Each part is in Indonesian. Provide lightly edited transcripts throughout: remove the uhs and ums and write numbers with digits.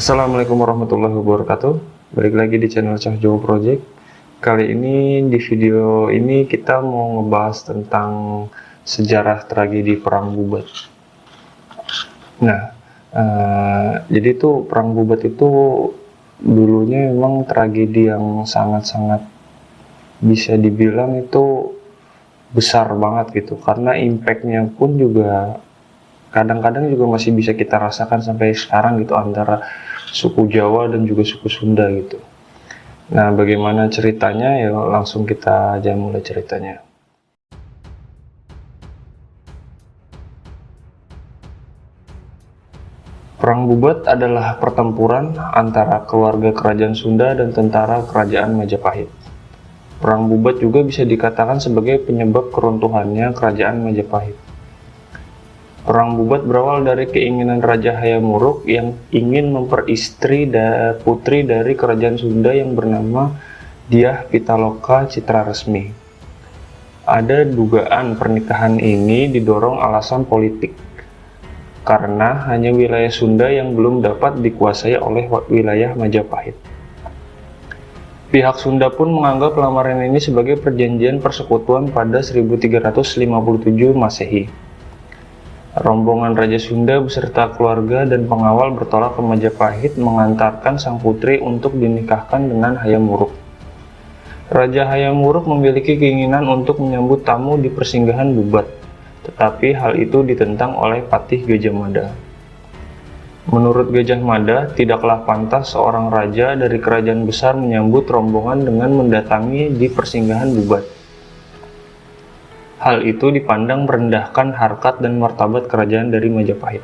Assalamualaikum warahmatullahi wabarakatuh. Balik lagi di channel Cah Jawa Project. Kali ini di video ini kita mau ngebahas tentang sejarah tragedi Perang Bubat. Nah, jadi tuh Perang Bubat itu dulunya memang tragedi yang sangat-sangat bisa dibilang itu besar banget gitu. Karena impactnya pun juga kadang-kadang juga masih bisa kita rasakan sampai sekarang gitu antara suku Jawa dan juga suku Sunda gitu. Nah, bagaimana ceritanya ya langsung kita aja mulai ceritanya. Perang Bubat adalah pertempuran antara keluarga kerajaan Sunda dan tentara kerajaan Majapahit. Perang Bubat juga bisa dikatakan sebagai penyebab keruntuhannya kerajaan Majapahit. Perang Bubat berawal dari keinginan Raja Hayam Wuruk yang ingin memperistri putri dari kerajaan Sunda yang bernama Dyah Pitaloka Citraresmi. Ada dugaan pernikahan ini didorong alasan politik, karena hanya wilayah Sunda yang belum dapat dikuasai oleh wilayah Majapahit. Pihak Sunda pun menganggap lamaran ini sebagai perjanjian persekutuan pada 1357 Masehi. Rombongan Raja Sunda beserta keluarga dan pengawal bertolak ke Majapahit mengantarkan sang putri untuk dinikahkan dengan Hayam Wuruk. Raja Hayam Wuruk memiliki keinginan untuk menyambut tamu di persinggahan Bubat, tetapi hal itu ditentang oleh Patih Gajah Mada. Menurut Gajah Mada, tidaklah pantas seorang raja dari kerajaan besar menyambut rombongan dengan mendatangi di persinggahan Bubat. Hal itu dipandang merendahkan harkat dan martabat kerajaan dari Majapahit.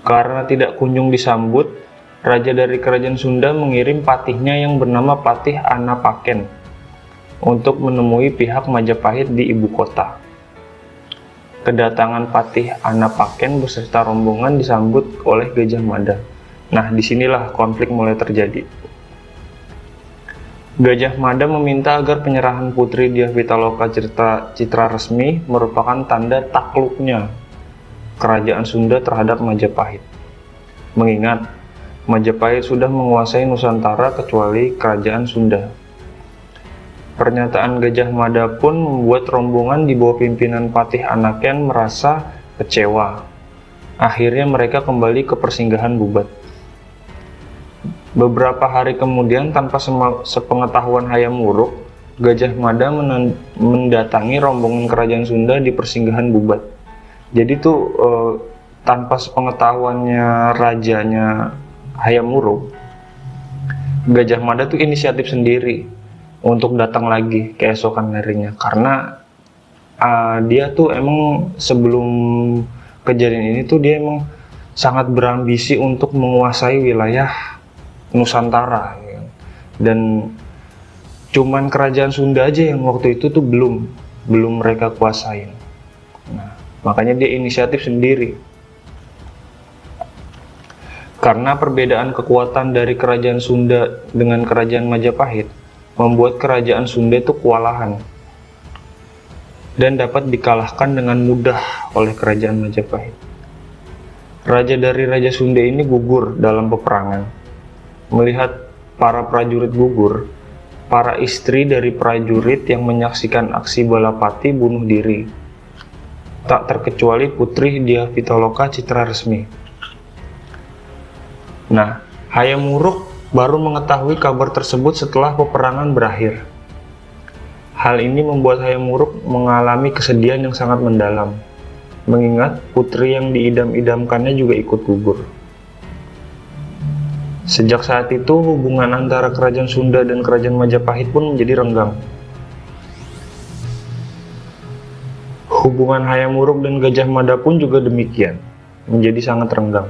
Karena tidak kunjung disambut, raja dari kerajaan Sunda mengirim patihnya yang bernama Patih Anapaken untuk menemui pihak Majapahit di ibu kota. Kedatangan Patih Anapaken beserta rombongan disambut oleh Gajah Mada. Nah, disinilah konflik mulai terjadi. Gajah Mada meminta agar penyerahan putri Dyah Pitaloka Citraresmi merupakan tanda takluknya kerajaan Sunda terhadap Majapahit. Mengingat Majapahit sudah menguasai Nusantara kecuali kerajaan Sunda. Pernyataan Gajah Mada pun membuat rombongan di bawah pimpinan Patih Anapaken merasa kecewa. Akhirnya mereka kembali ke persinggahan Bubat. Beberapa hari kemudian, tanpa sepengetahuan Hayam Wuruk, Gajah Mada mendatangi rombongan kerajaan Sunda di persinggahan Bubat. Jadi tuh tanpa sepengetahuannya rajanya Hayam Wuruk, Gajah Mada tuh inisiatif sendiri untuk datang lagi keesokan harinya, karena dia tuh emang sebelum kejadian ini tuh dia emang sangat berambisi untuk menguasai wilayah Nusantara, ya. Dan cuman kerajaan Sunda aja yang waktu itu tuh belum mereka kuasain. Nah, makanya dia inisiatif sendiri. Karena perbedaan kekuatan dari kerajaan Sunda dengan kerajaan Majapahit membuat kerajaan Sunda itu kewalahan dan dapat dikalahkan dengan mudah oleh kerajaan Majapahit. Raja dari Raja Sunda ini gugur dalam peperangan. Melihat para prajurit gugur, para istri dari prajurit yang menyaksikan aksi balapati bunuh diri, tak terkecuali putri Dyah Pitaloka Citraresmi. Nah, Hayam Wuruk baru mengetahui kabar tersebut setelah peperangan berakhir. Hal ini membuat Hayam Wuruk mengalami kesedihan yang sangat mendalam, mengingat putri yang diidam-idamkannya juga ikut gugur. Sejak saat itu, hubungan antara kerajaan Sunda dan kerajaan Majapahit pun menjadi renggang. Hubungan Hayam Wuruk dan Gajah Mada pun juga demikian, menjadi sangat renggang.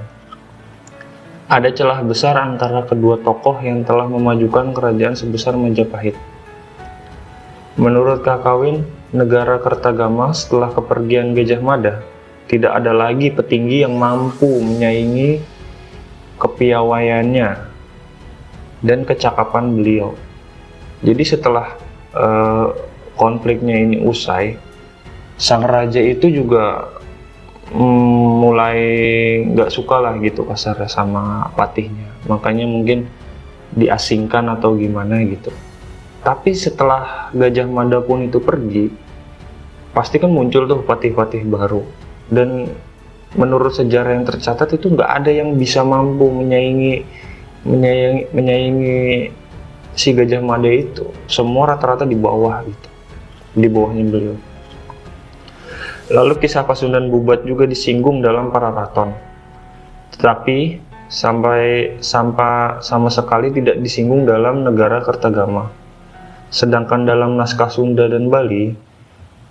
Ada celah besar antara kedua tokoh yang telah memajukan kerajaan sebesar Majapahit. Menurut Kakawin, negara Kertagama setelah kepergian Gajah Mada, tidak ada lagi petinggi yang mampu menyaingi kepiawaiannya dan kecakapan beliau. Jadi setelah konfliknya ini usai, sang raja itu juga mulai nggak suka lah gitu kasarnya sama patihnya, makanya mungkin diasingkan atau gimana gitu. Tapi setelah Gajah Mada pun itu pergi, pasti kan muncul tuh patih-patih baru, dan menurut sejarah yang tercatat itu nggak ada yang bisa mampu menyaingi si Gajah Mada itu. Semua rata-rata di bawah gitu, di bawahnya beliau. Lalu kisah Pasundan Bubat juga disinggung dalam Pararaton, tetapi sama sekali tidak disinggung dalam Negara Kertagama. Sedangkan dalam naskah Sunda dan Bali,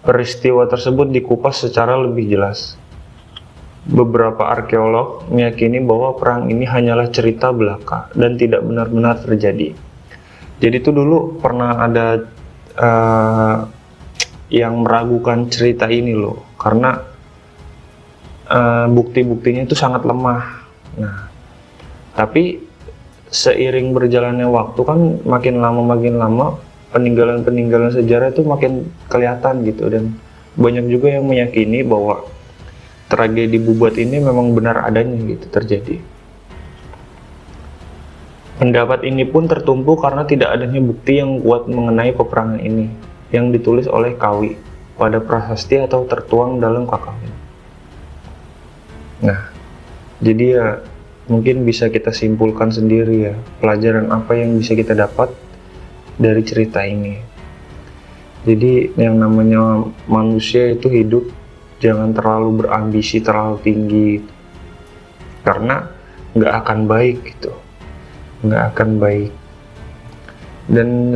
peristiwa tersebut dikupas secara lebih jelas. Beberapa arkeolog meyakini bahwa perang ini hanyalah cerita belaka dan tidak benar-benar terjadi. Jadi itu dulu pernah ada yang meragukan cerita ini loh, karena bukti-buktinya itu sangat lemah. Nah, tapi seiring berjalannya waktu kan makin lama peninggalan sejarah itu makin kelihatan gitu, dan banyak juga yang meyakini bahwa tragedi Bubat ini memang benar adanya gitu terjadi. Pendapat ini pun tertumpu karena tidak adanya bukti yang kuat mengenai peperangan ini yang ditulis oleh Kawi pada prasasti atau tertuang dalam kakawin. Nah, jadi ya mungkin bisa kita simpulkan sendiri ya, pelajaran apa yang bisa kita dapat dari cerita ini. Jadi yang namanya manusia itu hidup jangan terlalu berambisi terlalu tinggi, karena nggak akan baik gitu, nggak akan baik. Dan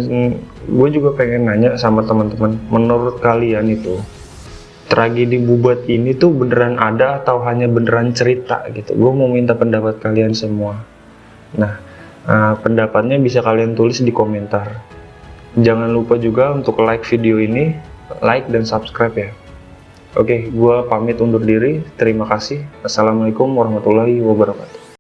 gue juga pengen nanya sama teman-teman, menurut kalian itu tragedi Bubat ini tuh beneran ada atau hanya beneran cerita gitu? Gue mau minta pendapat kalian semua. Nah, pendapatnya bisa kalian tulis di komentar. Jangan lupa juga untuk like video ini, like dan subscribe ya. Oke, gue pamit undur diri. Terima kasih. Assalamualaikum warahmatullahi wabarakatuh.